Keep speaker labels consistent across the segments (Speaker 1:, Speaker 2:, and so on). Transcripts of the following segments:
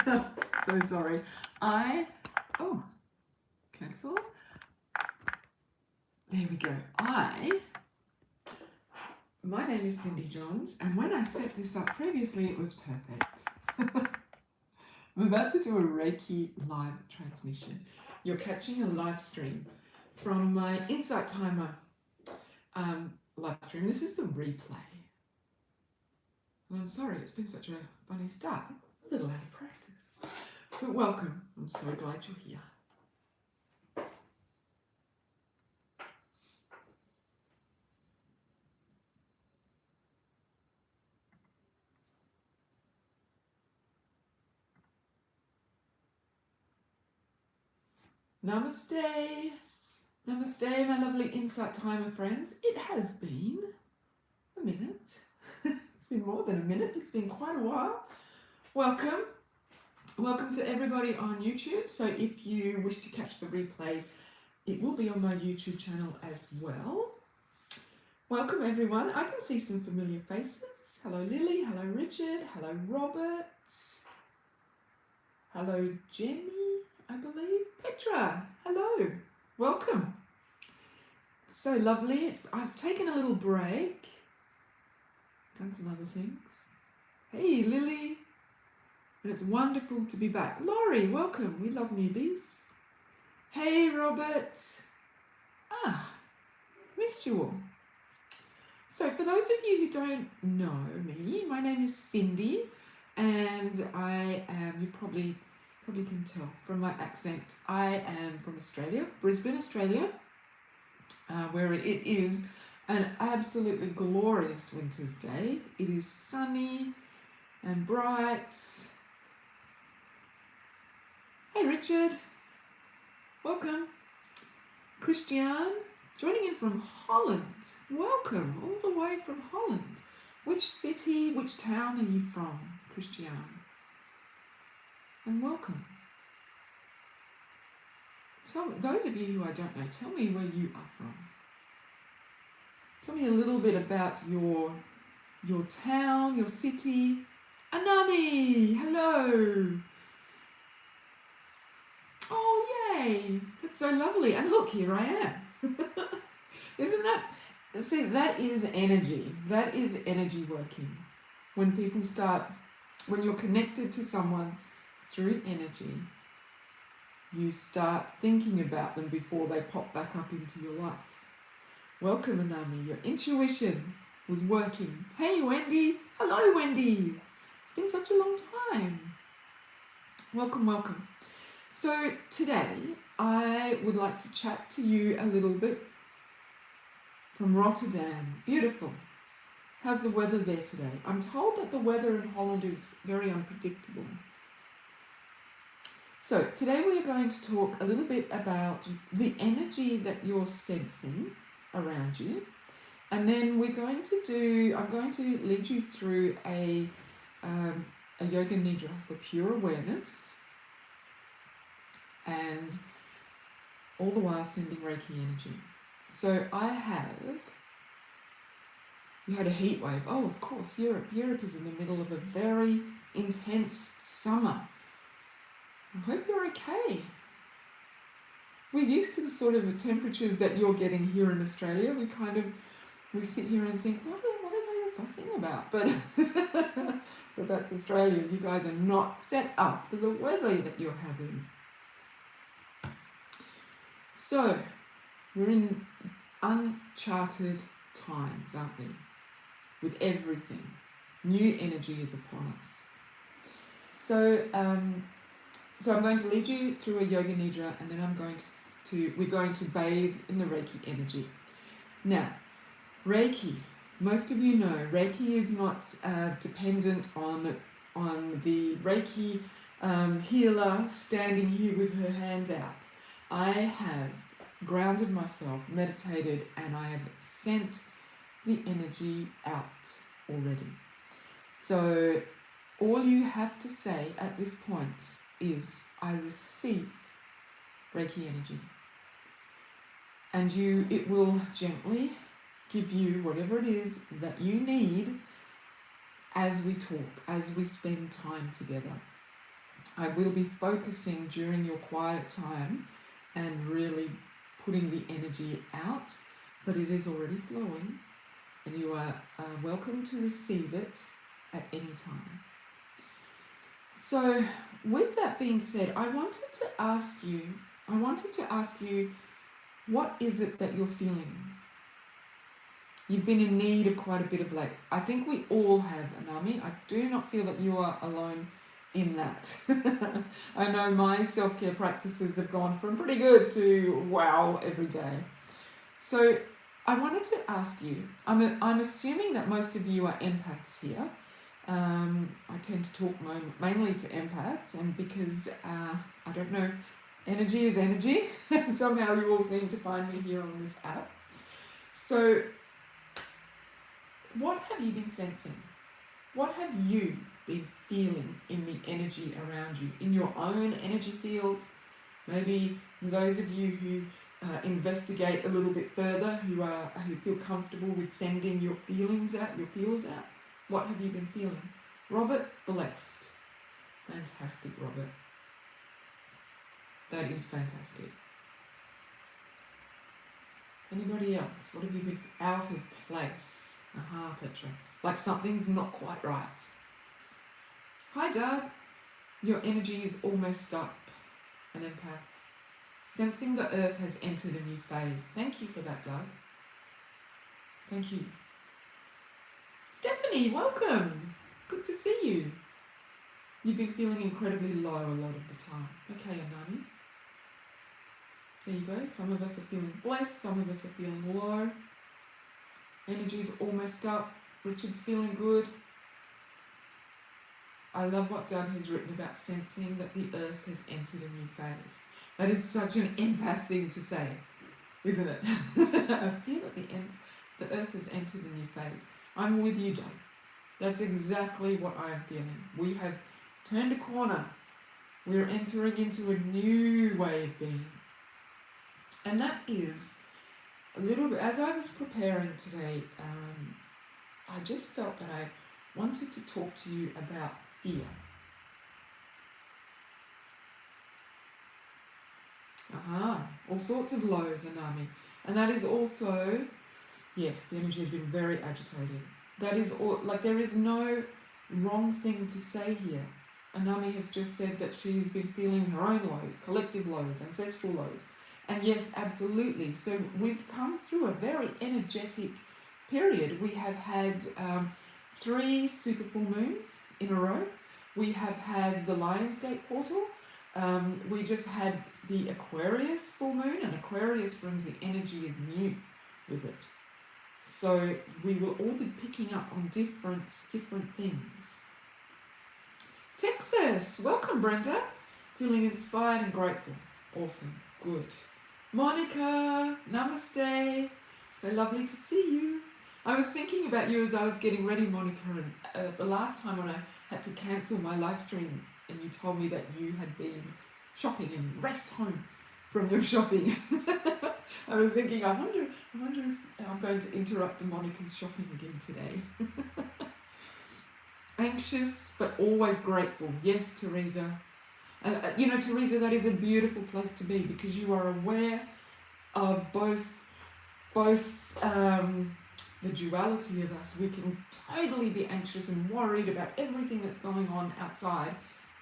Speaker 1: So sorry. Cancel. There we go. My name is Cindy Johns, and when I set this up previously, it was perfect. I'm about to do a Reiki live transmission. You're catching a live stream from my Insight Timer live stream. This is the replay. And I'm sorry, it's been such a funny start. A little out of practice. But welcome. I'm so glad you're here. Namaste. Namaste, my lovely Insight Timer friends. It has been a minute. It's been more than a minute. It's been quite a while. Welcome. Welcome to everybody on YouTube. So if you wish to catch the replay, it will be on my YouTube channel as well. Welcome everyone. I can see some familiar faces. Hello Lily. Hello Richard. Hello Robert. Hello Jenny, I believe. Petra. Hello. Welcome. So lovely. I've taken a little break. Done some other things. Hey Lily. And it's wonderful to be back. Laurie, welcome. We love newbies. Hey Robert. Missed you all. So for those of you who don't know me, my name is Cindy, and I am, you probably can tell from my accent, I am from Australia, Brisbane, Australia, where it is an absolutely glorious winter's day. It is sunny and bright. Hey Richard, welcome. Christian, joining in from Holland. Welcome, all the way from Holland. Which city, which town are you from, Christian? And welcome. Tell me, those of you who I don't know, tell me where you are from. Tell me a little bit about your town, your city. Anami, hello. Oh, yay. That's so lovely. And look, here I am. Isn't that, see, that is energy. That is energy working. When people start, when you're connected to someone through energy, you start thinking about them before they pop back up into your life. Welcome, Anami. Your intuition was working. Hey, Wendy. Hello, Wendy. It's been such a long time. Welcome, welcome. So today, I would like to chat to you a little bit from Rotterdam. Beautiful. How's the weather there today? I'm told that the weather in Holland is very unpredictable. So today we are going to talk a little bit about the energy that you're sensing around you. And then I'm going to lead you through a yoga nidra for pure awareness, and all the while sending Reiki energy. So we had a heat wave. Oh, of course, Europe. Europe is in the middle of a very intense summer. I hope you're okay. We're used to the sort of temperatures that you're getting here in Australia. We sit here and think, what are they all fussing about? But that's Australia. You guys are not set up for the weather that you're having. So, we're in uncharted times, aren't we? With everything. New energy is upon us. So I'm going to lead you through a yoga nidra, and then we're going to bathe in the Reiki energy. Now, Reiki, most of you know, Reiki is not dependent on the Reiki healer standing here with her hands out. I have grounded myself, meditated, and I have sent the energy out already. So all you have to say at this point is, I receive Reiki energy. And it will gently give you whatever it is that you need as we talk, as we spend time together. I will be focusing during your quiet time and really putting the energy out, but it is already flowing and you are welcome to receive it at any time. So with that being said, I wanted to ask you, what is it that you're feeling? You've been in need of quite a bit of late. I think we all have, Anami. I do not feel that you are alone in that. I know my self-care practices have gone from pretty good to wow every day. So I wanted to ask you, I'm assuming that most of you are empaths here. I tend to talk mainly to empaths, and because, I don't know, energy is energy, and somehow you all seem to find me here on this app. So what have you been sensing? What have you been feeling in the energy around you, in your own energy field? Maybe those of you who investigate a little bit further, who feel comfortable with sending your feelings out, your feelers out. What have you been feeling? Robert, blessed. Fantastic, Robert. That is fantastic. Anybody else? What have you been out of place? Aha, Petra. Like something's not quite right. Hi, Doug. Your energy is almost up. An empath. Sensing the earth has entered a new phase. Thank you for that, Doug. Thank you. Stephanie, welcome. Good to see you. You've been feeling incredibly low a lot of the time. Okay, Anani. There you go. Some of us are feeling blessed. Some of us are feeling low. Energy's almost up. Richard's feeling good. I love what Doug has written about sensing that the earth has entered a new phase. That is such an empath thing to say, isn't it? I feel that the earth has entered a new phase. I'm with you, Doug. That's exactly what I am feeling. We have turned a corner. We're entering into a new way of being. And that is a little bit, as I was preparing today, I just felt that I wanted to talk to you about fear. All sorts of lows, Anami. And that is also, yes, the energy has been very agitated. That is all, like there is no wrong thing to say here. Anami has just said that she's been feeling her own lows, collective lows, ancestral lows. And yes, absolutely. So we've come through a very energetic period. We have had 3 super full moons in a row. We have had the Lionsgate portal. We just had the Aquarius full moon, and Aquarius brings the energy of new with it. So we will all be picking up on different things. Texas, welcome Brenda. Feeling inspired and grateful. Awesome, good. Monica, namaste. So lovely to see you. I was thinking about you as I was getting ready, Monica, and the last time when I had to cancel my live stream and you told me that you had been shopping and raced home from your shopping. I was thinking, I wonder if I'm going to interrupt Monica's shopping again today. Anxious, but always grateful. Yes, Teresa. And you know, Teresa, that is a beautiful place to be because you are aware of both the duality of us. We can totally be anxious and worried about everything that's going on outside,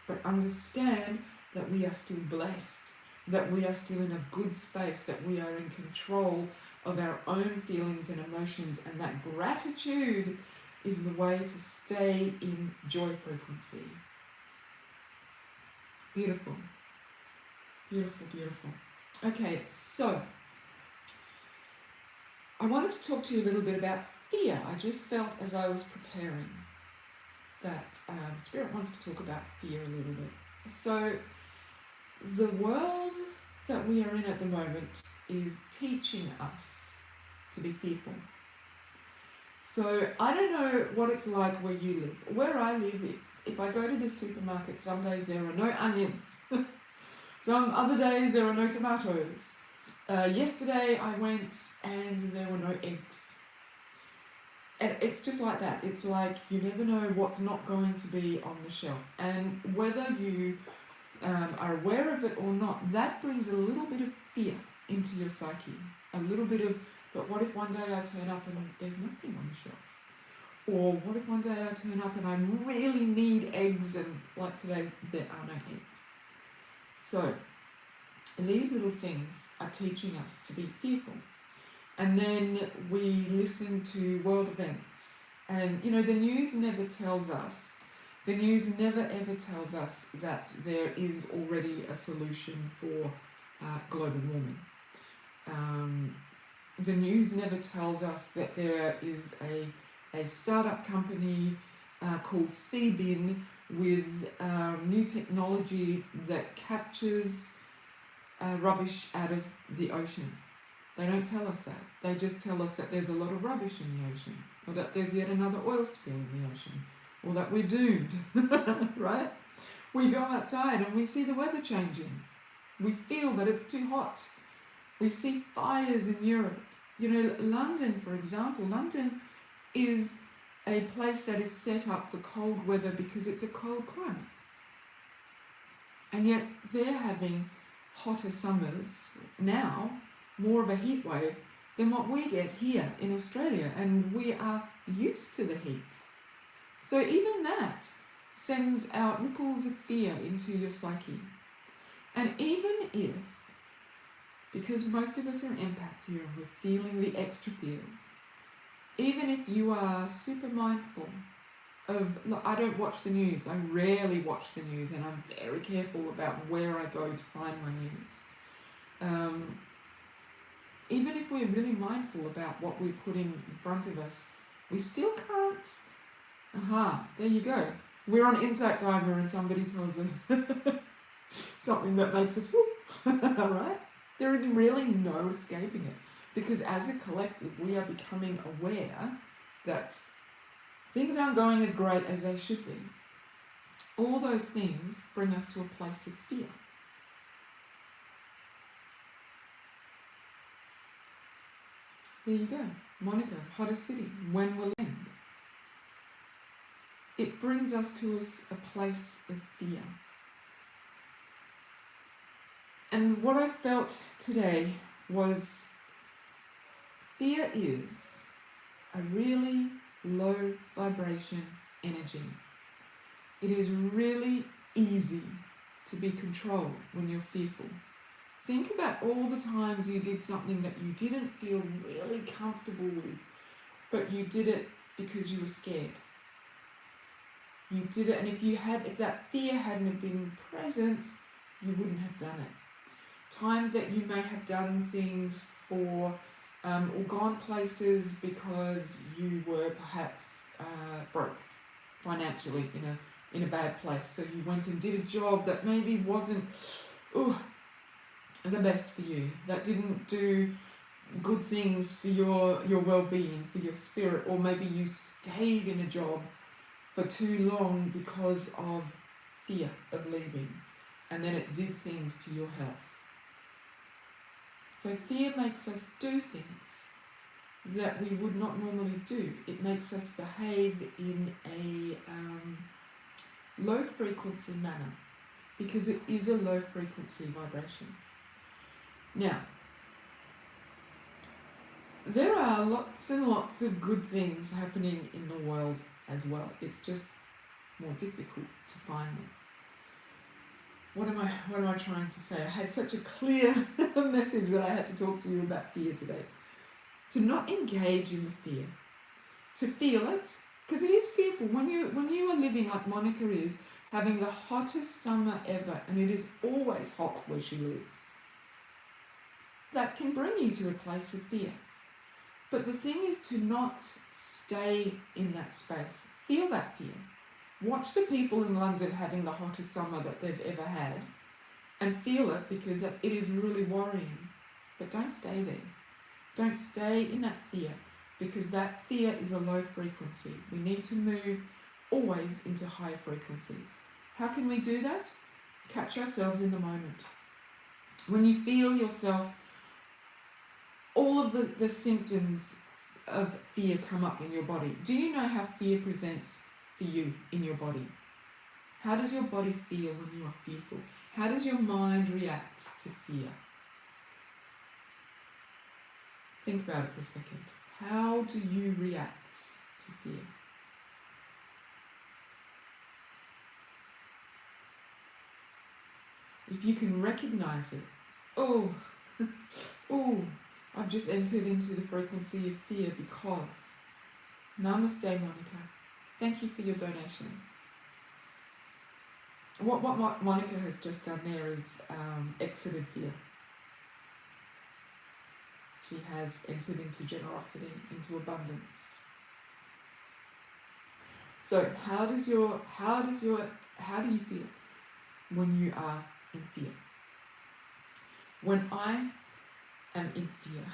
Speaker 1: but understand that we are still blessed, that we are still in a good space, that we are in control of our own feelings and emotions, and that gratitude is the way to stay in joy frequency. Beautiful. Beautiful, beautiful. Okay, so I wanted to talk to you a little bit about fear. I just felt as I was preparing that Spirit wants to talk about fear a little bit. So the world that we are in at the moment is teaching us to be fearful. So I don't know what it's like where you live. Where I live, if I go to the supermarket, some days there are no onions. Some other days there are no tomatoes. Yesterday I went and there were no eggs. And it's just like that. It's like you never know what's not going to be on the shelf. And whether you are aware of it or not, that brings a little bit of fear into your psyche. A little bit of, but what if one day I turn up and there's nothing on the shelf? Or what if one day I turn up and I really need eggs and like today there are no eggs? So these little things are teaching us to be fearful. And then we listen to world events. And, you know, the news never tells us, the news never ever tells us that there is already a solution for global warming. The news never tells us that there is a startup company called Seabin with new technology that captures rubbish out of the ocean. They don't tell us that. They just tell us that there's a lot of rubbish in the ocean, or that there's yet another oil spill in the ocean, or that we're doomed, right? We go outside and we see the weather changing. We feel that it's too hot. We see fires in Europe. You know, London, for example, London is a place that is set up for cold weather because it's a cold climate. And yet they're having hotter summers now, more of a heat wave than what we get here in Australia, and we are used to the heat. So even that sends out ripples of fear into your psyche. And even if, because most of us are empaths here and we're feeling the extra feels, even if you are super mindful of, look, I don't watch the news, I rarely watch the news, and I'm very careful about where I go to find my news. Even if we're really mindful about what we're putting in front of us, we still can't. There you go. We're on Insight Timer and somebody tells us something that makes us whoop, right? There is really no escaping it, because as a collective, we are becoming aware that things aren't going as great as they should be. All those things bring us to a place of fear. There you go. Monica, hottest city. When will end? It brings us to a place of fear. And what I felt today was fear is a really low vibration energy. It is really easy to be controlled when you're fearful. Think about all the times you did something that you didn't feel really comfortable with, but you did it because you were scared. You did it, and if that fear hadn't have been present, you wouldn't have done it. Times that you may have done things for or gone places because you were perhaps broke financially, in a bad place. So you went and did a job that maybe wasn't the best for you, that didn't do good things for your well-being, for your spirit, or maybe you stayed in a job for too long because of fear of leaving, and then it did things to your health. So fear makes us do things that we would not normally do. It makes us behave in a low frequency manner, because it is a low frequency vibration. Now, there are lots and lots of good things happening in the world as well. It's just more difficult to find them. What am I trying to say? I had such a clear message that I had to talk to you about fear today. To not engage in the fear, to feel it, because it is fearful. When you are living like Monica is, having the hottest summer ever, and it is always hot where she lives, that can bring you to a place of fear. But the thing is to not stay in that space. Feel that fear. Watch the people in London having the hottest summer that they've ever had, and feel it, because it is really worrying. But don't stay there. Don't stay in that fear, because that fear is a low frequency. We need to move always into higher frequencies. How can we do that? Catch ourselves in the moment. When you feel yourself, all of the symptoms of fear come up in your body. Do you know how fear presents for you in your body? How does your body feel when you are fearful? How does your mind react to fear? Think about it for a second. How do you react to fear? If you can recognize it, oh, oh, I've just entered into the frequency of fear because. Namaste, Monica. Thank you for your donation. What Monica has just done there is exited fear. She has entered into generosity, into abundance. So how do you feel when you are in fear? When I am in fear,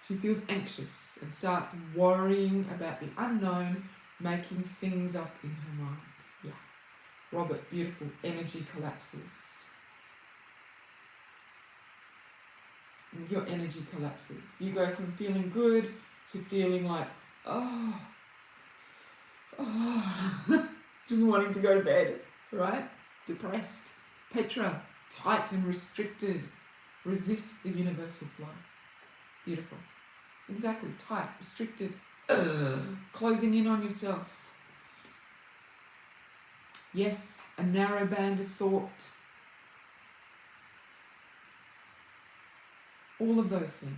Speaker 1: she feels anxious and starts worrying about the unknown, making things up in her mind. Yeah. Robert, beautiful. Energy collapses. Your energy collapses. You go from feeling good to feeling like, just wanting to go to bed, right? Depressed. Petra, tight and restricted. Resist the universal flow. Beautiful. Exactly. Tight, restricted. Closing in on yourself. Yes, a narrow band of thought. All of those things.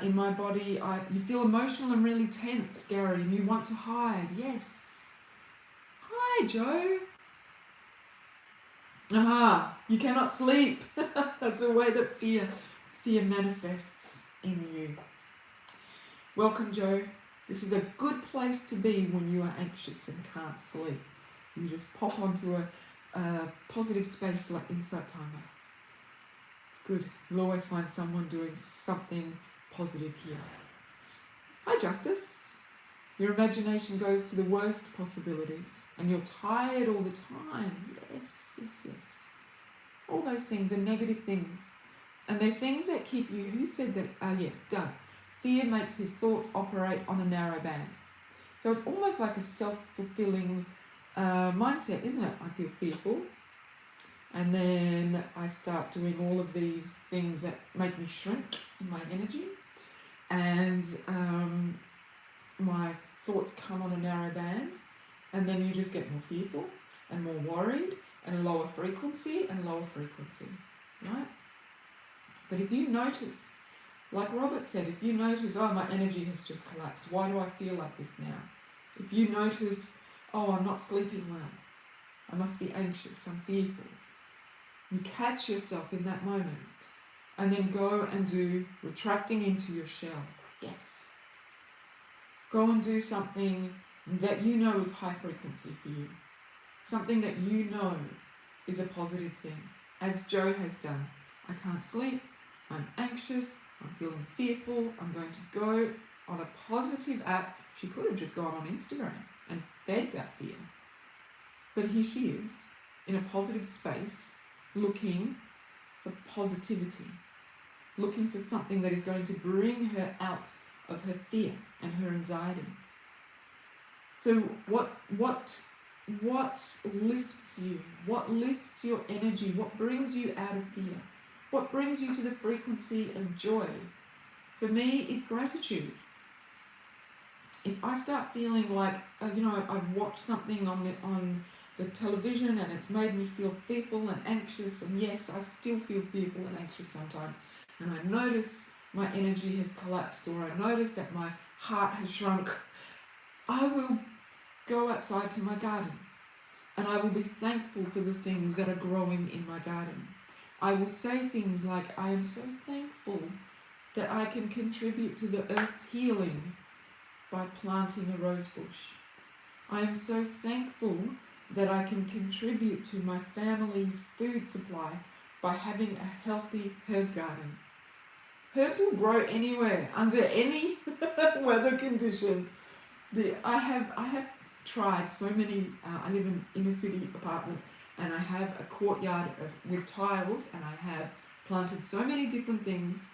Speaker 1: In my body, you feel emotional and really tense, Gary, and you want to hide. Yes. Hi, Joe. You cannot sleep. That's a way that fear manifests in you. Welcome, Joe. This is a good place to be when you are anxious and can't sleep. You just pop onto a positive space like Insight Timer. It's good. You'll always find someone doing something positive here. Hi, Justice. Your imagination goes to the worst possibilities and you're tired all the time. Yes. All those things are negative things. And they're things that keep you. Who said that? Yes, Doug. Fear makes his thoughts operate on a narrow band. So it's almost like a self-fulfilling mindset, isn't it? I feel fearful. And then I start doing all of these things that make me shrink in my energy. And my thoughts come on a narrow band. And then you just get more fearful and more worried and a lower frequency and lower frequency, right? But if you notice, like Robert said, if you notice, my energy has just collapsed. Why do I feel like this now? If you notice, I'm not sleeping well. I must be anxious. I'm fearful. You catch yourself in that moment and then go and do retracting into your shell. Yes. Go and do something that you know is high frequency for you. Something that you know is a positive thing. As Joe has done. I can't sleep. I'm anxious. I'm feeling fearful. I'm going to go on a positive app. She could have just gone on Instagram and fed that fear. But here she is in a positive space looking for positivity. Looking for something that is going to bring her out of her fear and her anxiety. So what lifts you? What lifts your energy? What brings you out of fear? What brings you to the frequency of joy? For me, it's gratitude. If I start feeling like, I've watched something on the television and it's made me feel fearful and anxious, and yes, I still feel fearful and anxious sometimes, and I notice my energy has collapsed or I notice that my heart has shrunk, I will go outside to my garden and I will be thankful for the things that are growing in my garden. I will say things like, I am so thankful that I can contribute to the earth's healing by planting a rose bush. I am so thankful that I can contribute to my family's food supply by having a healthy herb garden. Herbs will grow anywhere, under any weather conditions. I have tried so many, I live in an inner city apartment, and I have a courtyard with tiles, and I have planted so many different things,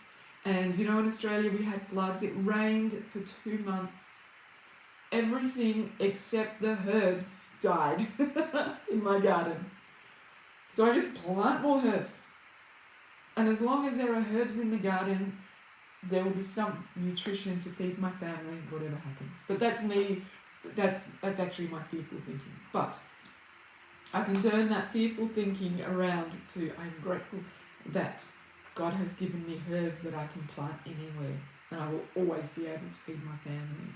Speaker 1: And you know, in Australia we had floods. It rained for 2 months. Everything except the herbs died in my garden. So I just plant more herbs. And as long as there are herbs in the garden, there will be some nutrition to feed my family, whatever happens. But that's me. That's actually my fearful thinking. But I can turn that fearful thinking around to I'm grateful that God has given me herbs that I can plant anywhere, and I will always be able to feed my family.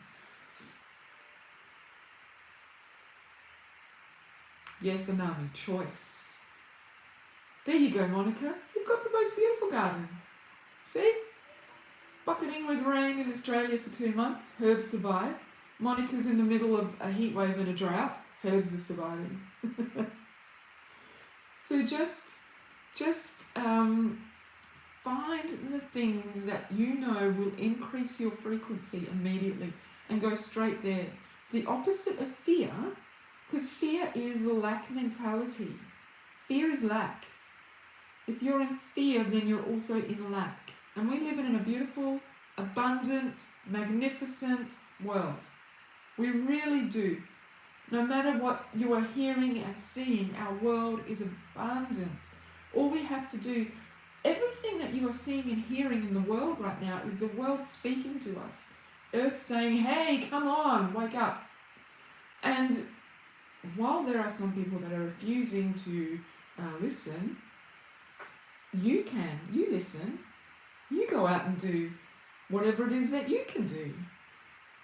Speaker 1: Yes, Anami, choice. There you go, Monica. You've got the most beautiful garden. See? Bucketing with rain in Australia for 2 months. Herbs survive. Monica's in the middle of a heat wave and a drought. Herbs are surviving. So just find the things that you know will increase your frequency immediately and go straight there. The opposite of fear, because fear is a lack mentality. Fear is lack. If you're in fear, then you're also in lack. And we live in a beautiful, abundant, magnificent world. We really do. No matter what you are hearing and seeing, our world is abundant. All we have to do, everything that you are seeing and hearing in the world right now is the world speaking to us. Earth saying, hey, come on, wake up. And while there are some people that are refusing to listen, you listen. You go out and do whatever it is that you can do.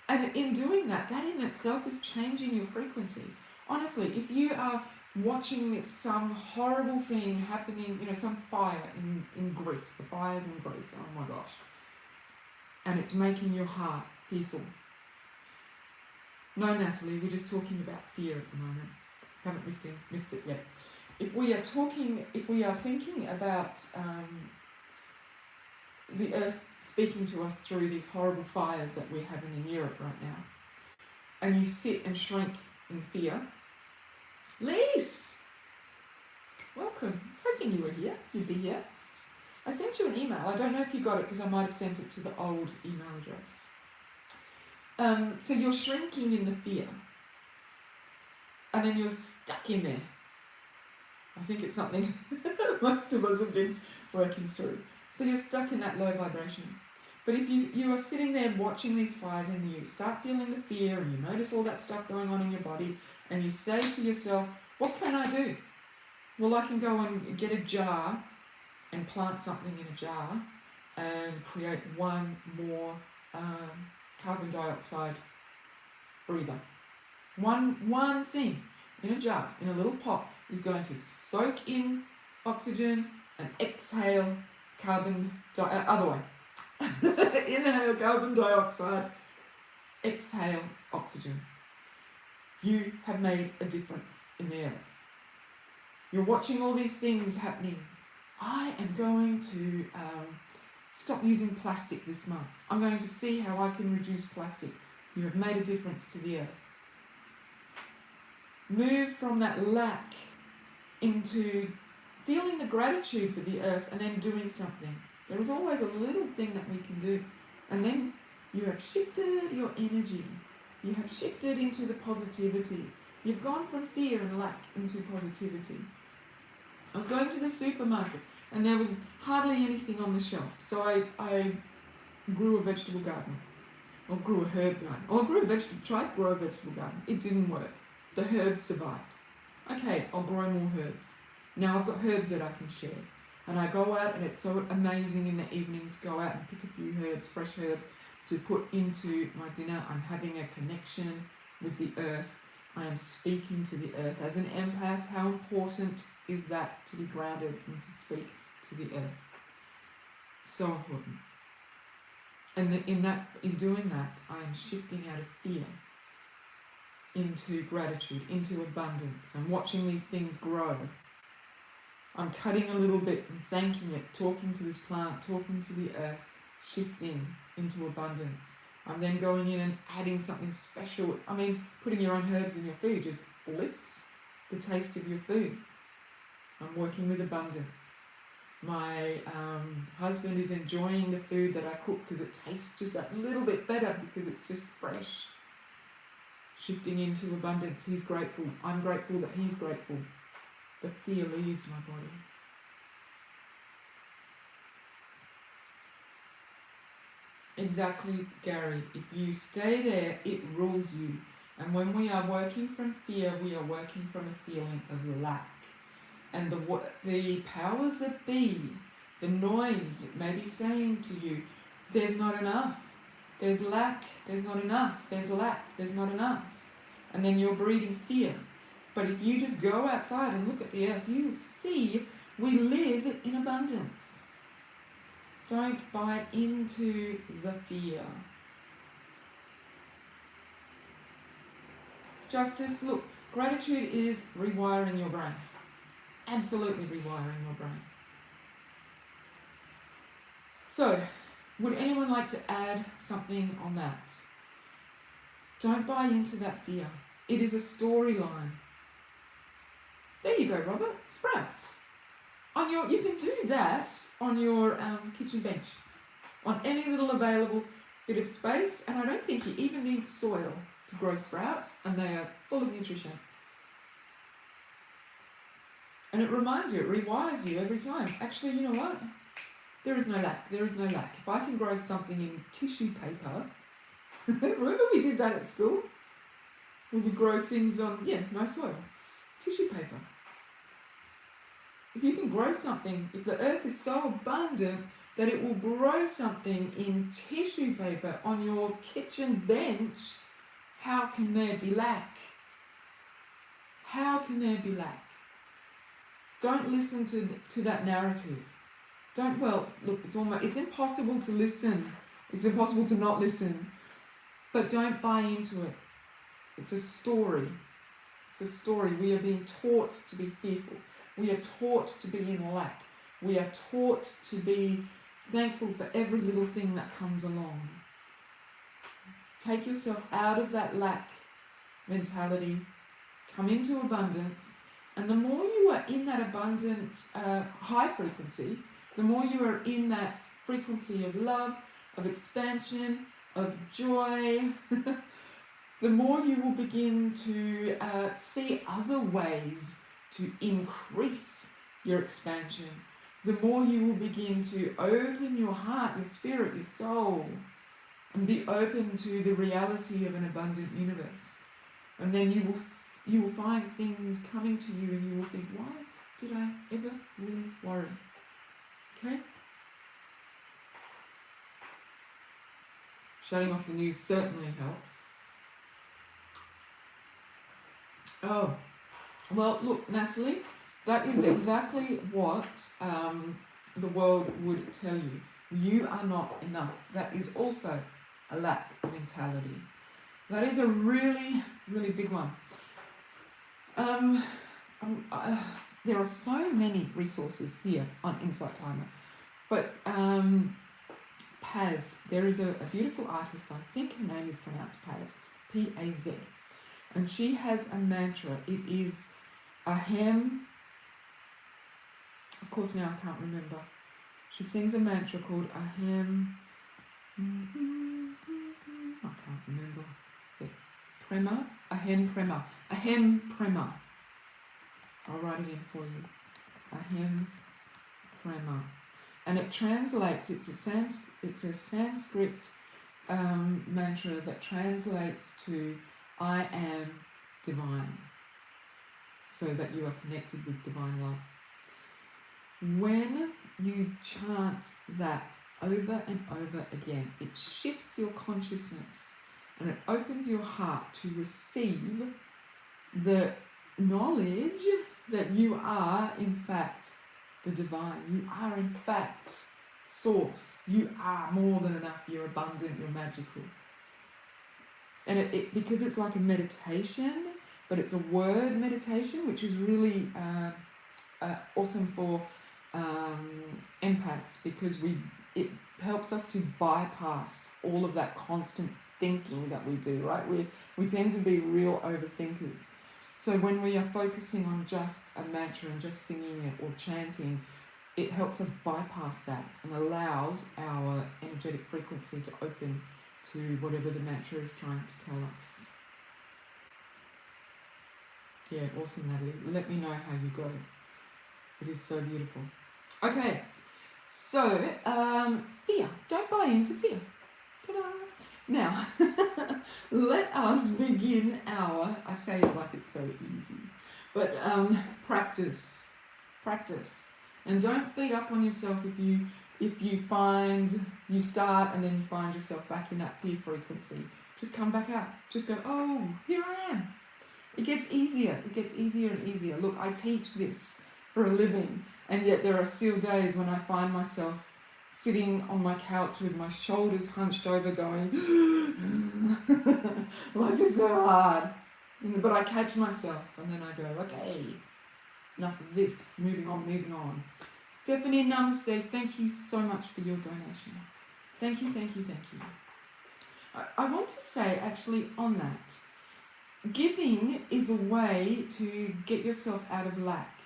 Speaker 1: And in doing that, that in itself is changing your frequency. Honestly, if you are watching some horrible thing happening, some fire in Greece, the fires in Greece, oh my gosh, and it's making your heart fearful. No, Natalie, we're just talking about fear at the moment. Haven't missed it yet. If we are thinking about the earth speaking to us through these horrible fires that we're having in Europe right now, and you sit and shrink in fear. Lise! Welcome. I was hoping you were here. You'd be here. I sent you an email. I don't know if you got it because I might have sent it to the old email address. So you're shrinking in the fear. And then you're stuck in there. I think it's something most of us have been working through. So you're stuck in that low vibration. But if you are sitting there watching these fires and you start feeling the fear and you notice all that stuff going on in your body and you say to yourself, what can I do? Well, I can go and get a jar and plant something in a jar and create one more carbon dioxide breather. One thing in a jar, in a little pot, is going to soak in oxygen and exhale carbon dioxide. Other way. Inhale carbon dioxide, exhale oxygen. You have made a difference in the earth. You're watching all these things happening. I am going to stop using plastic this month. I'm going to see how I can reduce plastic. You have made a difference to the earth. Move from that lack into feeling the gratitude for the earth and then doing something. There is always a little thing that we can do. And then you have shifted your energy. You have shifted into the positivity. You've gone from fear and lack into positivity. I was going to the supermarket and there was hardly anything on the shelf. So I grew a vegetable garden. Or grew a herb garden. Or tried to grow a vegetable garden. It didn't work. The herbs survived. Okay, I'll grow more herbs. Now I've got herbs that I can share. And I go out and it's so amazing in the evening to go out and pick a few herbs, fresh herbs, to put into my dinner. I'm having a connection with the earth. I am speaking to the earth. As an empath, how important is that to be grounded and to speak to the earth? So important. And in doing that, I am shifting out of fear into gratitude, into abundance. I'm watching these things grow. I'm cutting a little bit and thanking it, talking to this plant, talking to the earth, shifting into abundance. I'm then going in and adding something special. I mean, putting your own herbs in your food just lifts the taste of your food. I'm working with abundance. My husband is enjoying the food that I cook because it tastes just that little bit better because it's just fresh. Shifting into abundance. He's grateful. I'm grateful that he's grateful. The fear leaves my body. Exactly, Gary. If you stay there, it rules you. And when we are working from fear, we are working from a feeling of lack. And the powers that be, the noise, it may be saying to you, there's not enough. There's lack. There's not enough. There's lack. There's not enough. And then you're breeding fear. But if you just go outside and look at the earth, you will see we live in abundance. Don't buy into the fear. Justice, look, gratitude is rewiring your brain. Absolutely rewiring your brain. So, would anyone like to add something on that? Don't buy into that fear. It is a storyline. There you go, Robert. Sprouts. You can do that on your kitchen bench, on any little available bit of space, and I don't think you even need soil to grow sprouts, and they are full of nutrition. And it reminds you, it rewires you every time. Actually, you know what? There is no lack. There is no lack. If I can grow something in tissue paper, remember we did that at school? We would grow things on, no soil. Tissue paper. If you can grow something, if the earth is so abundant that it will grow something in tissue paper on your kitchen bench, how can there be lack? How can there be lack? Don't listen to that narrative. It's impossible to listen. It's impossible to not listen. But don't buy into it. It's a story. It's a story. We are being taught to be fearful. We are taught to be in lack. We are taught to be thankful for every little thing that comes along. Take yourself out of that lack mentality. Come into abundance. And the more you are in that abundant high frequency, the more you are in that frequency of love, of expansion, of joy, the more you will begin to see other ways to increase your expansion. The more you will begin to open your heart, your spirit, your soul, and be open to the reality of an abundant universe. And then you will find things coming to you, and you will think, why did I ever really worry? Okay? Shutting off the news certainly helps. Oh, well, look, Natalie, that is exactly what the world would tell you. You are not enough. That is also a lack of mentality. That is a really, really big one. There are so many resources here on Insight Timer, but Paz, there is a beautiful artist, I think her name is pronounced Paz, P-A-Z, and she has a mantra. It is Ahem, of course now I can't remember. She sings a mantra called Ahem, I can't remember. Prema, Ahem Prema, Ahem Prema. I'll write it in for you. Ahem Prema. And it translates, it's a Sanskrit mantra that translates to I am divine, so that you are connected with divine love. When you chant that over and over again, it shifts your consciousness and it opens your heart to receive the knowledge that you are in fact the divine. You are in fact source. You are more than enough. You're abundant. You're magical. And it because it's like a meditation, but it's a word meditation, which is really awesome for empaths, because it helps us to bypass all of that constant thinking that we do, right? We tend to be real overthinkers. So when we are focusing on just a mantra and just singing it or chanting, it helps us bypass that and allows our energetic frequency to open to whatever the mantra is trying to tell us. Yeah, awesome, Natalie. Let me know how you go. It is so beautiful. Okay, so fear. Don't buy into fear. Ta-da! Now, let us begin our, I say it like it's so easy, but practice. And don't beat up on yourself if you find, you start and then you find yourself back in that fear frequency. Just come back out. Just go, oh, here I am. It gets easier. It gets easier and easier. Look, I teach this for a living, and yet there are still days when I find myself sitting on my couch with my shoulders hunched over going, life is so hard. But I catch myself and then I go, okay, enough of this, moving on. Stephanie, namaste, thank you so much for your donation. Thank you. I want to say actually on that, giving is a way to get yourself out of lack.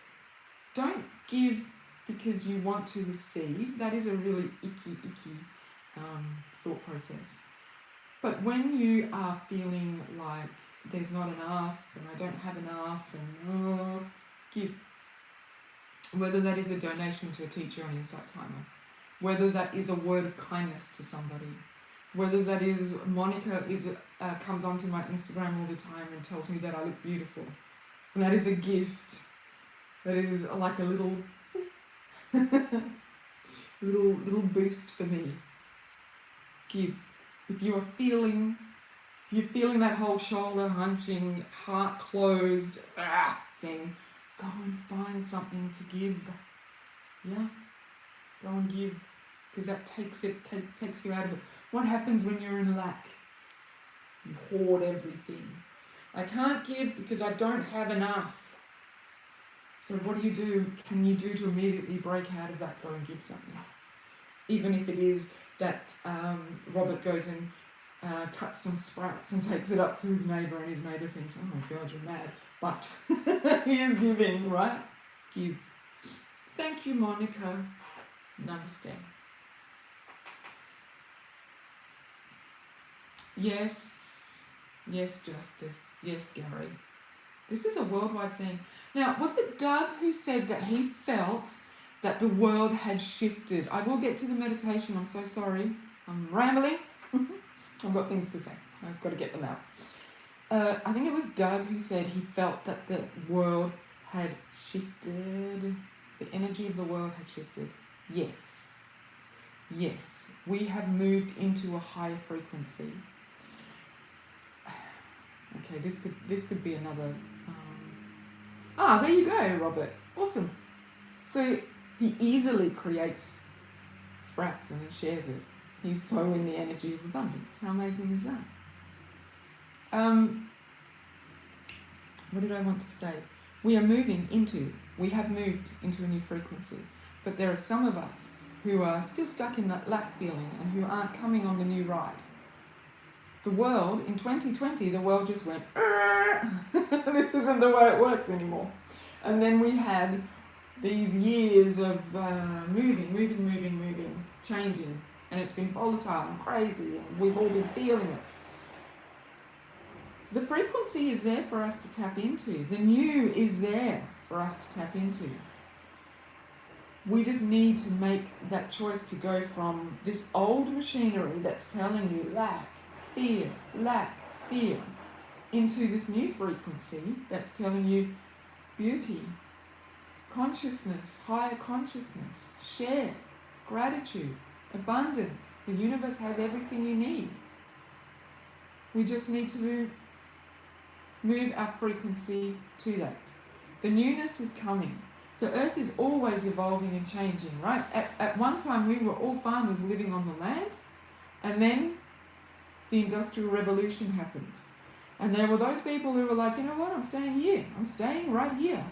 Speaker 1: Don't give because you want to receive. That is a really icky thought process. But when you are feeling like there's not enough and I don't have enough and give. Whether that is a donation to a teacher on Insight Timer, whether that is a word of kindness to somebody, whether that is Monica comes onto my Instagram all the time and tells me that I look beautiful, and that is a gift. That is like a little little boost for me. Give. If you're feeling that whole shoulder hunching, heart closed thing, go and find something to give. Yeah? Go and give. Because that takes you out of it. What happens when you're in lack? You hoard everything. I can't give because I don't have enough. So what can you do to immediately break out of that? Go and give something. Even if it is that Robert goes and cuts some sprouts and takes it up to his neighbour, and his neighbour thinks, oh my God, you're mad. But he is giving, right? Give. Thank you, Monica. Namaste. Yes, Justice. Yes, Gary. This is a worldwide thing. Now, was it Doug who said that he felt that the world had shifted? I will get to the meditation. I'm so sorry. I'm rambling. I've got things to say. I've got to get them out. I think it was Doug who said he felt that the world had shifted. The energy of the world had shifted. Yes. We have moved into a higher frequency. Okay, this could be another. There you go, Robert. Awesome. So he easily creates sprouts and he shares it. He's so in the energy of abundance. How amazing is that? What did I want to say? We have moved into a new frequency. But there are some of us who are still stuck in that lack feeling and who aren't coming on the new ride. The world, in 2020, the world just went, this isn't the way it works anymore. And then we had these years of moving, changing. And it's been volatile and crazy, and we've all been feeling it. The frequency is there for us to tap into. The new is there for us to tap into. We just need to make that choice to go from this old machinery that's telling you lack, fear, into this new frequency that's telling you beauty, consciousness, higher consciousness, share, gratitude, abundance. The universe has everything you need. We just need to move our frequency to that. The newness is coming. The earth is always evolving and changing, right? At one time we were all farmers living on the land, and then the Industrial Revolution happened. And there were those people who were like, you know what, I'm staying here. I'm staying right here.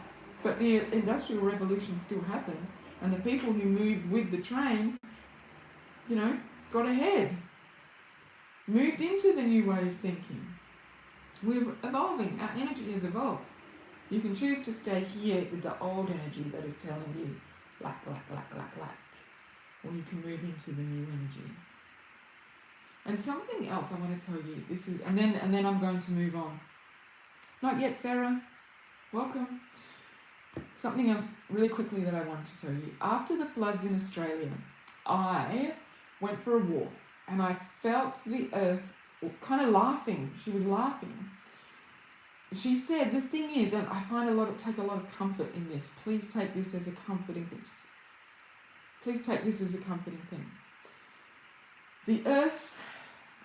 Speaker 1: But the Industrial Revolution still happened, and the people who moved with the train, got ahead. Moved into the new way of thinking. We're evolving. Our energy has evolved. You can choose to stay here with the old energy that is telling you lack. Or you can move into the new energy. And something else I want to tell you, this is, and then I'm going to move on. Not yet, Sarah. Welcome. Something else really quickly that I want to tell you. After the floods in Australia, I went for a walk and I felt the earth kind of laughing. She was laughing. She said, the thing is, and I take a lot of comfort in this. Please take this as a comforting thing. Please take this as a comforting thing. The earth,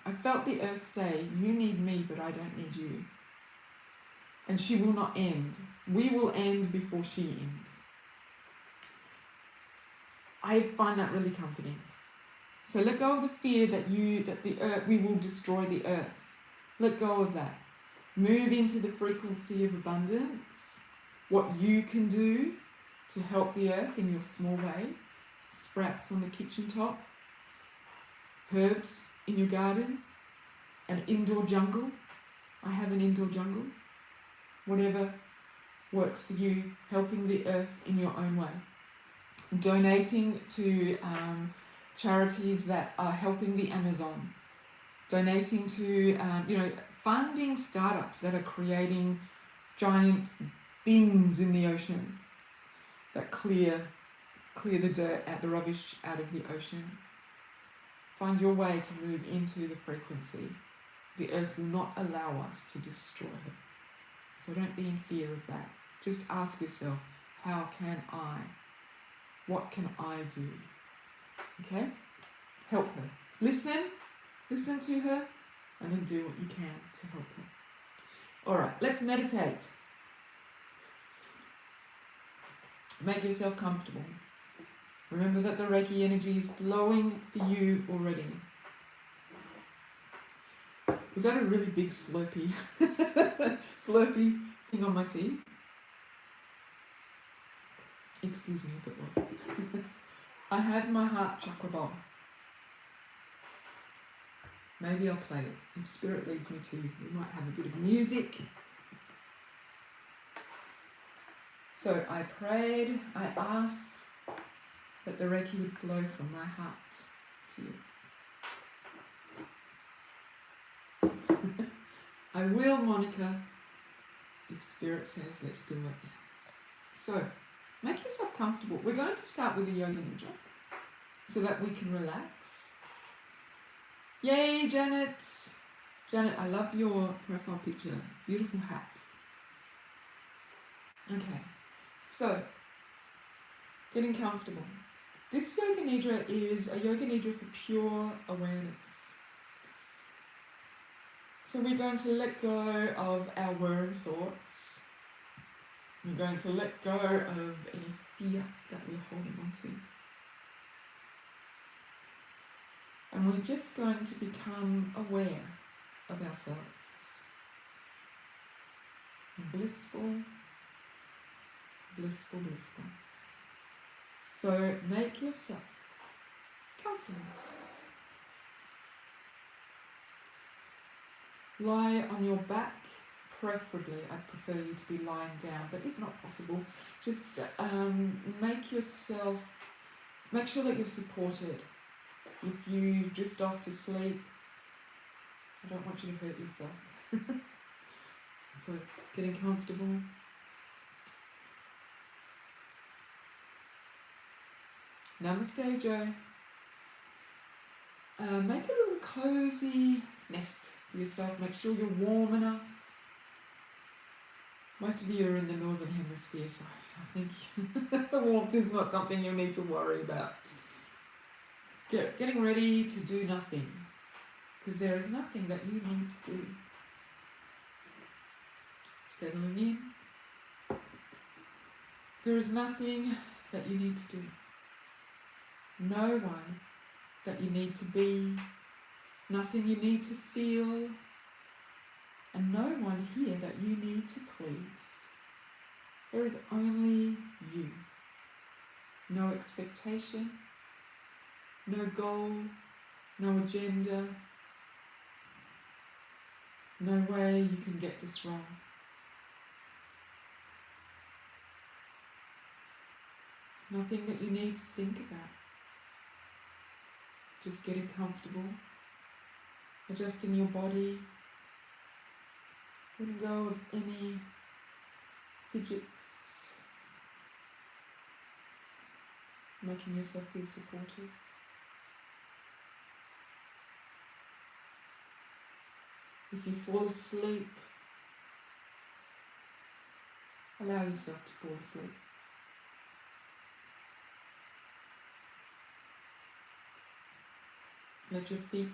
Speaker 1: I felt the earth say, you need me, but I don't need you. And she will not end. We will end before she ends. I find that really comforting. So let go of the fear that the earth, we will destroy the earth. Let go of that. Move into the frequency of abundance. What you can do to help the earth in your small way. Sprouts on the kitchen top. Herbs in your garden. An indoor jungle. I have an indoor jungle. Whatever works for you, helping the earth in your own way. Donating to charities that are helping the Amazon. Donating to, funding startups that are creating giant bins in the ocean that clear the dirt, the rubbish out of the ocean. Find your way to move into the frequency. The earth will not allow us to destroy it. So don't be in fear of that. Just ask yourself, what can I do? Okay? Help her. Listen to her, and then do what you can to help her. All right, let's meditate. Make yourself comfortable. Remember that the Reiki energy is flowing for you already. Was that a really big slurpy thing on my tea? Excuse me if it was. I have my heart chakra bowl. Maybe I'll play it. If spirit leads me to, we might have a bit of music. So I prayed, I asked that the Reiki would flow from my heart to yours. I will, Monica, if spirit says let's do it. So make yourself comfortable. We're going to start with a yoga nidra so that we can relax. Yay, Janet! Janet, I love your profile picture. Beautiful hat. Okay, so getting comfortable. This yoga nidra is a yoga nidra for pure awareness. So we're going to let go of our worm thoughts. We're going to let go of any fear that we're holding on to. And we're just going to become aware of ourselves. Blissful, blissful, blissful. So make yourself comfortable. Lie on your back, preferably. I prefer you to be lying down, but if not possible, just make sure that you're supported. If you drift off to sleep, I don't want you to hurt yourself. So getting comfortable. Namaste, Joe. Make a little cozy nest for yourself. Make sure you're warm enough. Most of you are in the northern hemisphere, so I think warmth is not something you need to worry about. Getting ready to do nothing, because there is nothing that you need to do. Settling in. There is nothing that you need to do. No one that you need to be. Nothing you need to feel. And no one here that you need to please. There is only you. No expectation. No goal, no agenda, no way you can get this wrong. Nothing that you need to think about. Just getting comfortable, adjusting your body, letting go of any fidgets, making yourself feel supported. If you fall asleep, allow yourself to fall asleep. Let your feet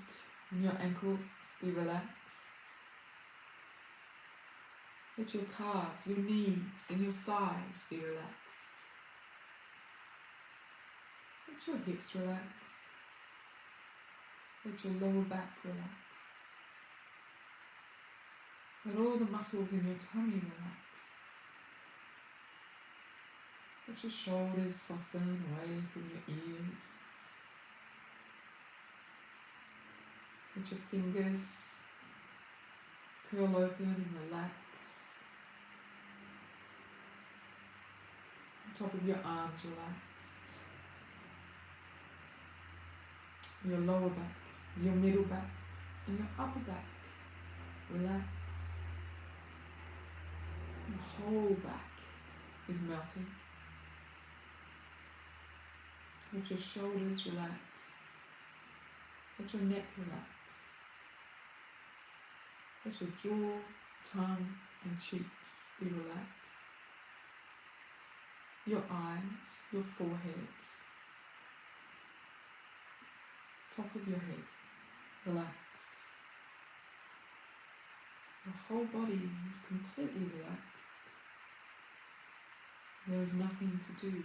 Speaker 1: and your ankles be relaxed. Let your calves, your knees and your thighs be relaxed. Let your hips relax. Let your lower back relax. Let all the muscles in your tummy relax. Let your shoulders soften away from your ears. Let your fingers curl open and relax. The top of your arms relax. Your lower back, your middle back, and your upper back relax. Your whole back is melting. Let your shoulders relax. Let your neck relax. Let your jaw, tongue, and cheeks be relaxed. Your eyes, your forehead, top of your head, relax. Your whole body is completely relaxed. There is nothing to do.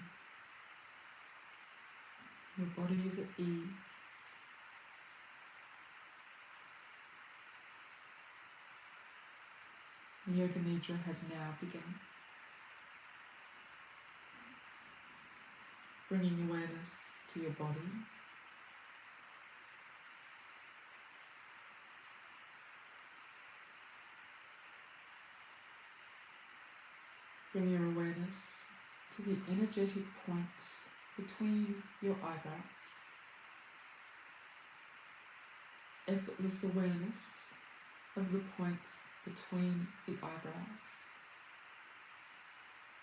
Speaker 1: Your body is at ease. Yoga Nidra has now begun. Bringing awareness to your body. Bring your awareness to the energetic point between your eyebrows. Effortless awareness of the point between the eyebrows,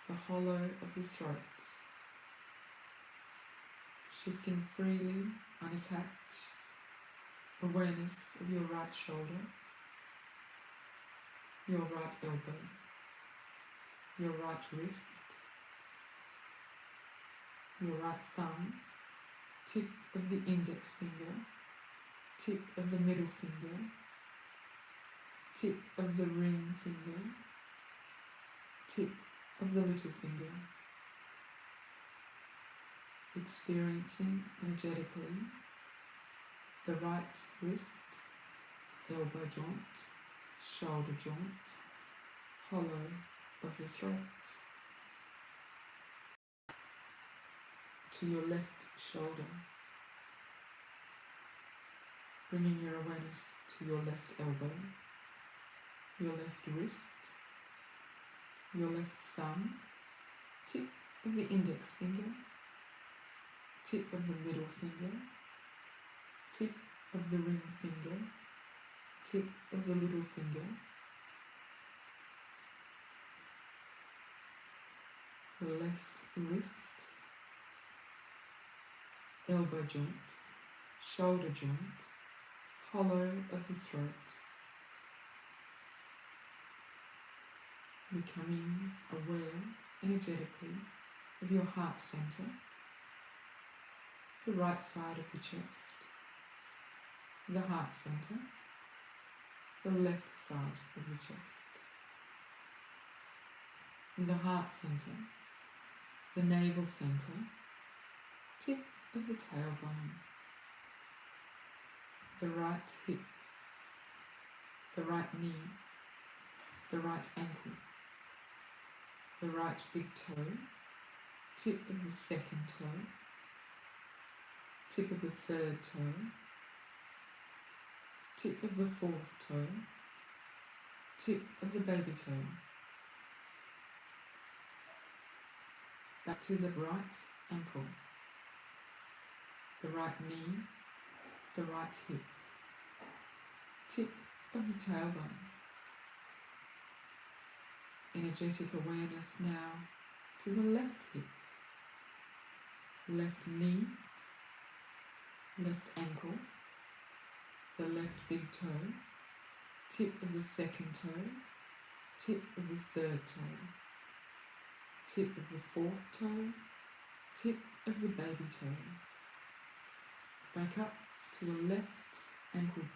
Speaker 1: the hollow of the throat, shifting freely, unattached, awareness of your right shoulder, your right elbow, your right wrist, your right thumb, tip of the index finger, tip of the middle finger, tip of the ring finger, tip of the little finger. Experiencing energetically the right wrist, elbow joint, shoulder joint, hollow of the throat. To your left shoulder, bringing your awareness to your left elbow, your left wrist, your left thumb, tip of the index finger, tip of the middle finger, tip of the ring finger, tip of the little finger, the left wrist, elbow joint, shoulder joint, hollow of the throat. Becoming aware energetically of your heart center, the right side of the chest, the heart center, the left side of the chest, the heart center, the navel center, tip of the tailbone, the right hip, the right knee, the right ankle, the right big toe, tip of the second toe, tip of the third toe, tip of the fourth toe, tip of the baby toe. Back to the right ankle, the right knee, the right hip, tip of the tailbone. Energetic awareness now to the left hip, left knee, left ankle, the left big toe, tip of the second toe, tip of the third toe, tip of the fourth toe, tip of the baby toe. Back up to the left ankle,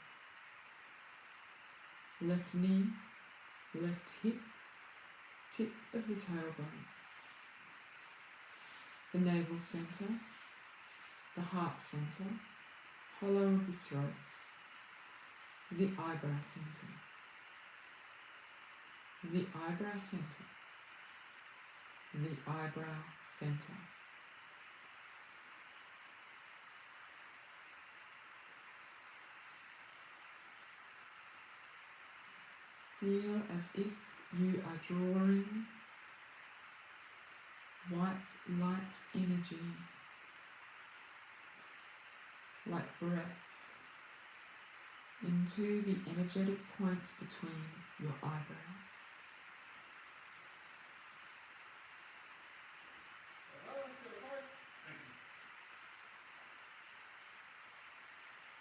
Speaker 1: left knee, left hip, tip of the tailbone, the navel centre, the heart centre, hollow of the throat, the eyebrow centre, the eyebrow centre, the eyebrow centre. Feel as if you are drawing white light energy, like breath, into the energetic points between your eyebrows.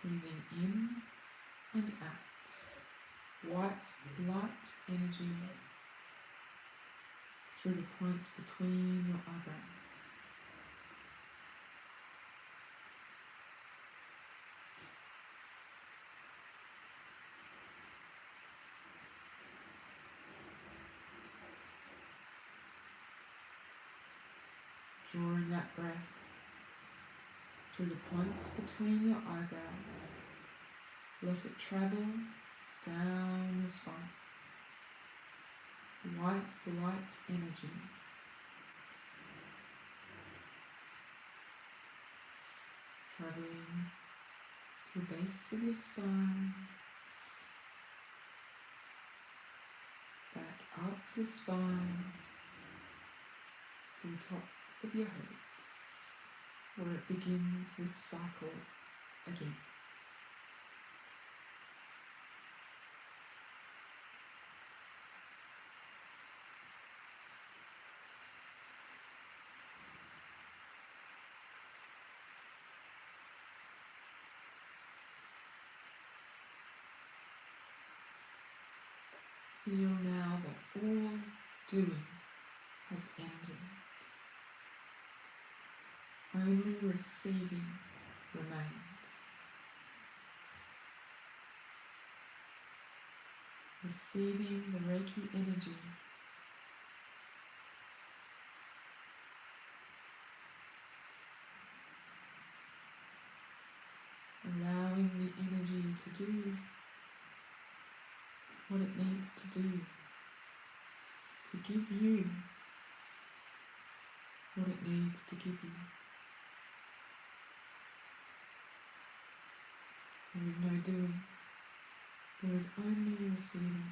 Speaker 1: Breathing in and out, white light energy through the points between your eyebrows. Drawing that breath through the points between your eyebrows. Let it travel down your spine. White light energy. Traveling to the base of your spine. Back up your spine to the top of your head, where it begins this cycle again. Feel now that all doing has ended. Only receiving remains. Receiving the Reiki energy. Allowing the energy to do what it needs to do, to give you what it needs to give you. There is no doing, there is only receiving.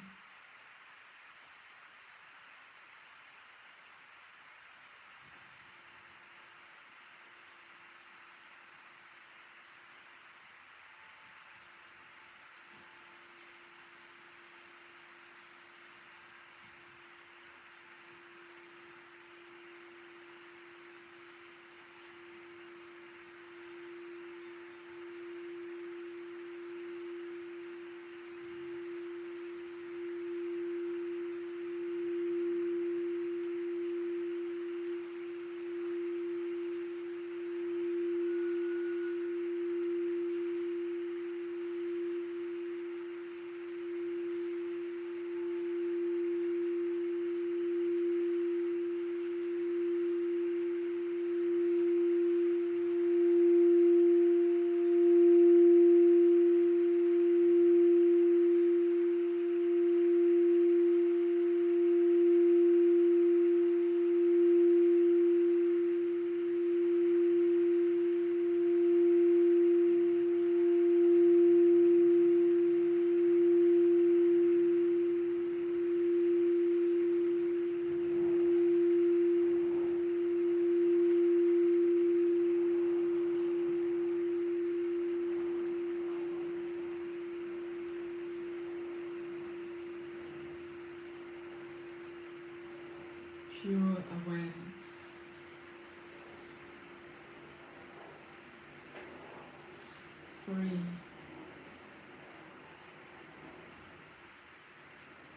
Speaker 1: free,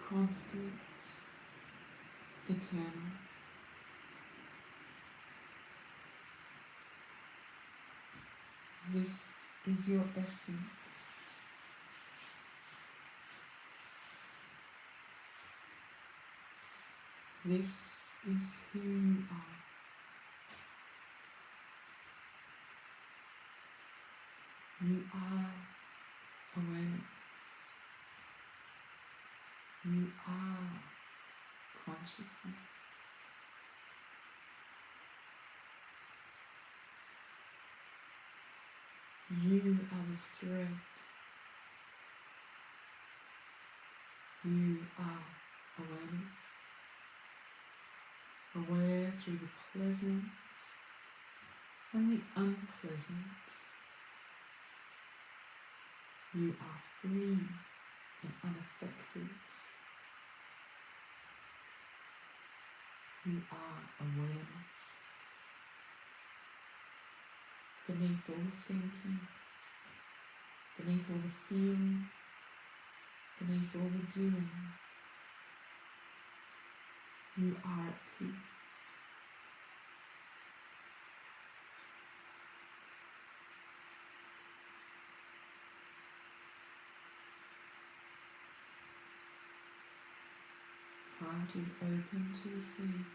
Speaker 1: constant, eternal. This is your essence. This is who you are. You are awareness. You are consciousness. You are the thread. You are awareness. Aware through the pleasant and the unpleasant. You are free and unaffected. You are awareness. Beneath all the thinking, beneath all the feeling, beneath all the doing, you are at peace. Heart is open to receive.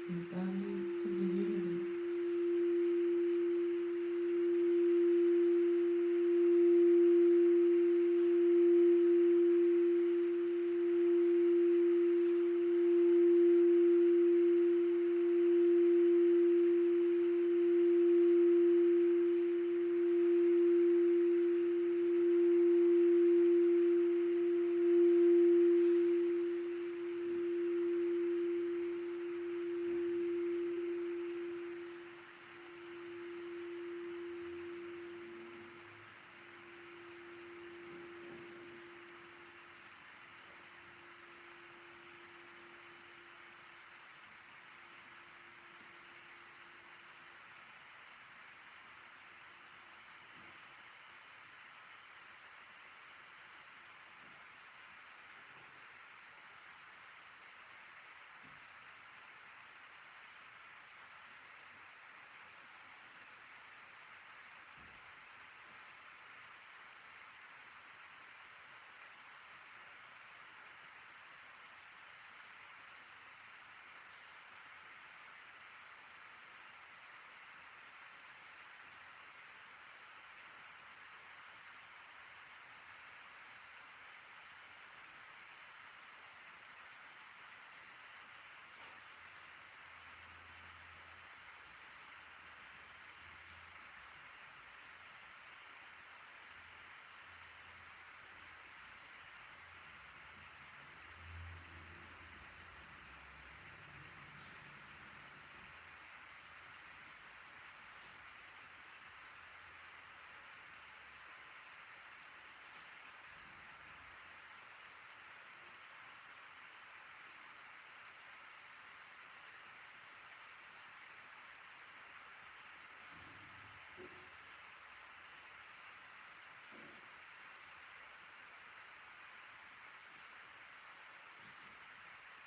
Speaker 1: The abundance of the universe.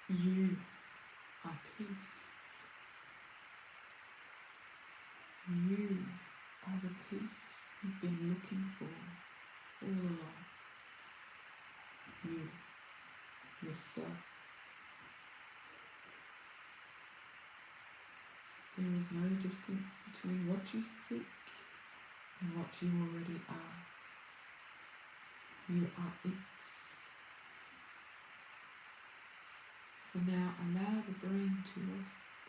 Speaker 1: You are peace. You are the peace you've been looking for all along. You, yourself. There is no distance between what you seek and what you already are. You are it. So now allow the brain to rest.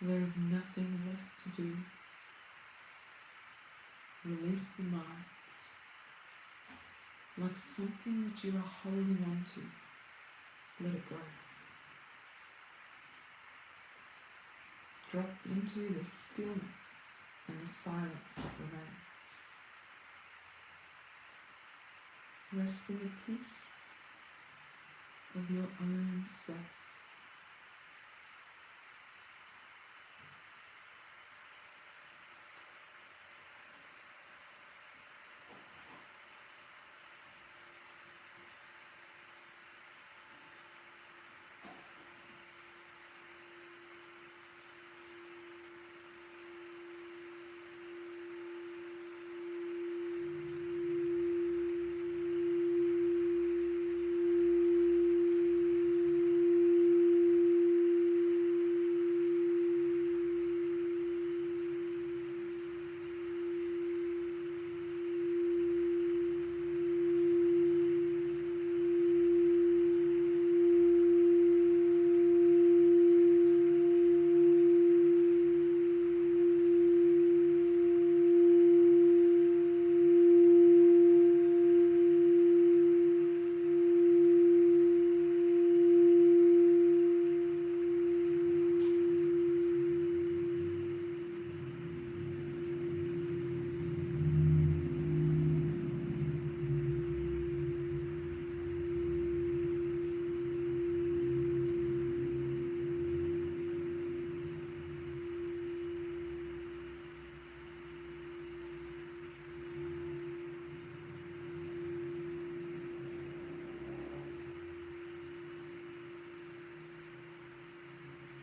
Speaker 1: There is nothing left to do. Release the mind, like something that you are holding on to. Let it go. Drop into the stillness and the silence that remains. Rest in the peace of your own self.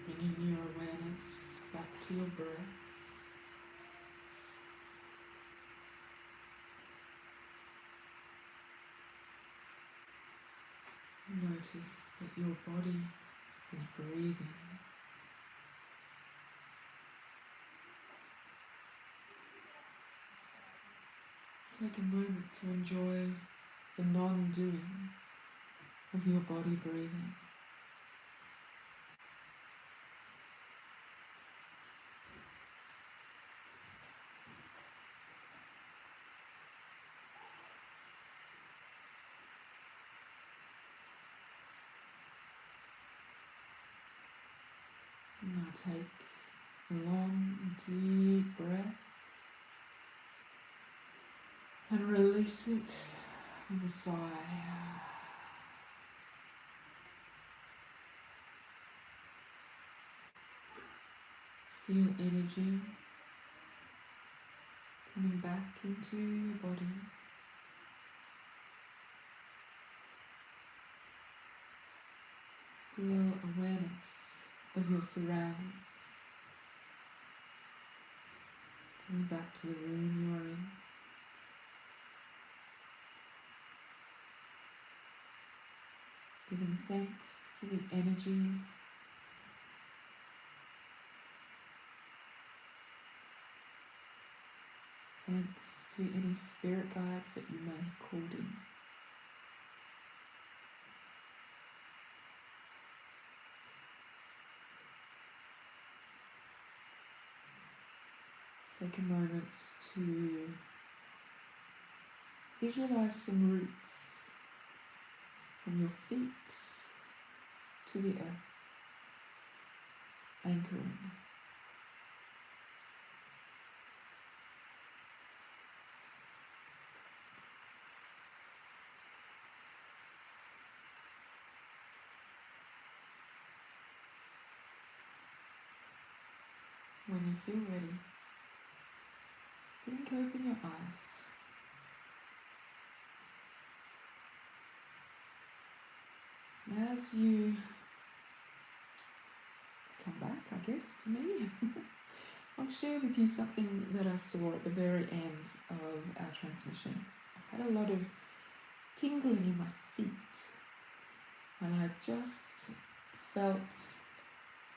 Speaker 1: Bringing your awareness back to your breath. Notice that your body is breathing. Take a moment to enjoy the non-doing of your body breathing. Now take a long, deep breath and release it with a sigh. Feel energy coming back into your body. Feel awareness of your surroundings. Coming back to the room you are in. Giving thanks to the energy thanks to any spirit guides that you may have called in. Take a moment to visualize some roots from your feet to the earth, anchoring. When you feel ready, blink open your eyes. As you come back, I guess, to me, I'll share with you something that I saw at the very end of our transmission. I had a lot of tingling in my feet, and I just felt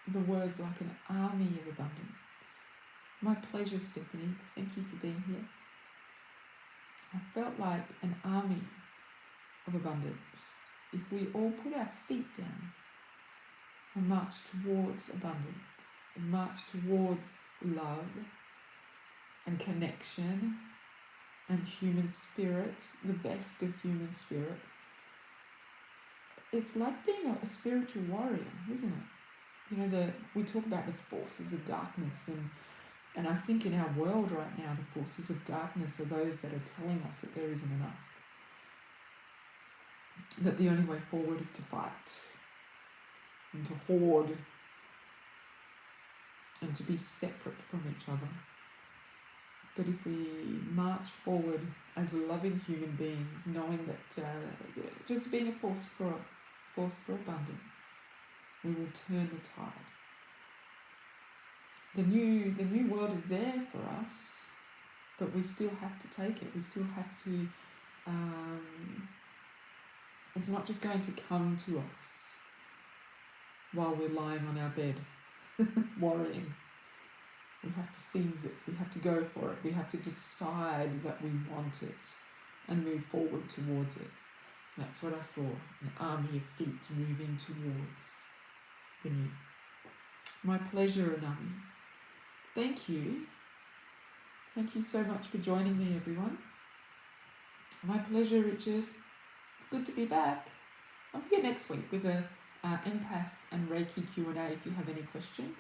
Speaker 1: the words like an army of abundance. My pleasure, Stephanie. Thank you for being here. I felt like an army of abundance. If we all put our feet down and march towards abundance, and march towards love and connection and human spirit, the best of human spirit, it's like being a spiritual warrior, isn't it? You know, we talk about the forces of darkness, and I think in our world right now, the forces of darkness are those that are telling us that there isn't enough. that the only way forward is to fight and to hoard and to be separate from each other. But if we march forward as loving human beings, knowing that just being a force for abundance, we will turn the tide. The new world is there for us, but we still have to take it. We still have to. It's not just going to come to us while we're lying on our bed, worrying. We have to seize it. We have to go for it. We have to decide that we want it and move forward towards it. That's what I saw, an army of feet moving towards the new. My pleasure, Anami. Thank you. Thank you so much for joining me, everyone. My pleasure, Richard. It's good to be back. I'm here next week with a empath and Reiki Q&A if you have any questions.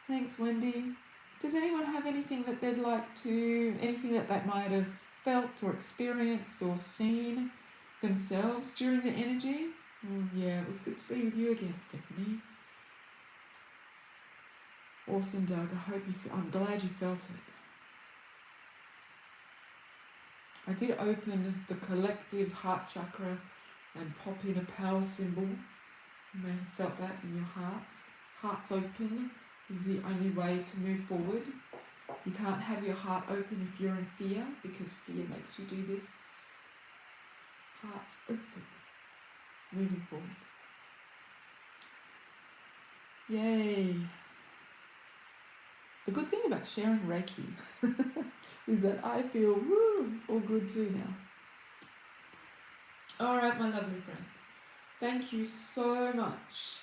Speaker 1: Thanks, Wendy. Does anyone have anything that they'd like to, anything that they might have felt or experienced or seen themselves during the energy? Yeah, it was good to be with you again, Stephanie. Awesome, Doug. I'm glad you felt it. I did open the collective heart chakra and pop in a power symbol. You may have felt that in your heart. Heart's open is the only way to move forward. You can't have your heart open if you're in fear, because fear makes you do this. Heart's open. Moving forward. Yay. The good thing about sharing Reiki is that I feel all good too now. All right, my lovely friends. Thank you so much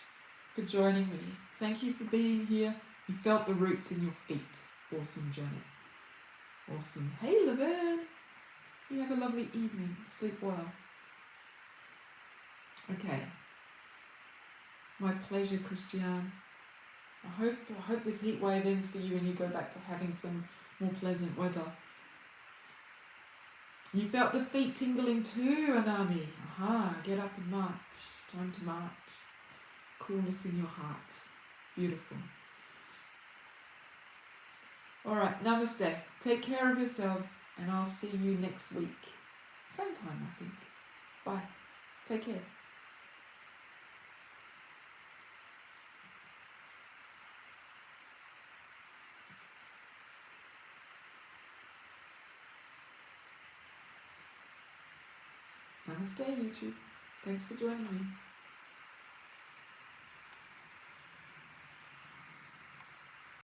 Speaker 1: for joining me. Thank you for being here. You felt the roots in your feet. Awesome, Janet. Awesome. Hey, Laverne. You have a lovely evening. Sleep well. Okay. My pleasure, Christiane. I hope this heat wave ends for you and you go back to having some more pleasant weather. You felt the feet tingling too, Anami. Aha, get up and march. Time to march. Coolness in your heart. Beautiful. All right, namaste. Take care of yourselves and I'll see you next week. Same time, I think. Bye. Take care. Namaste, YouTube. Thanks for joining me.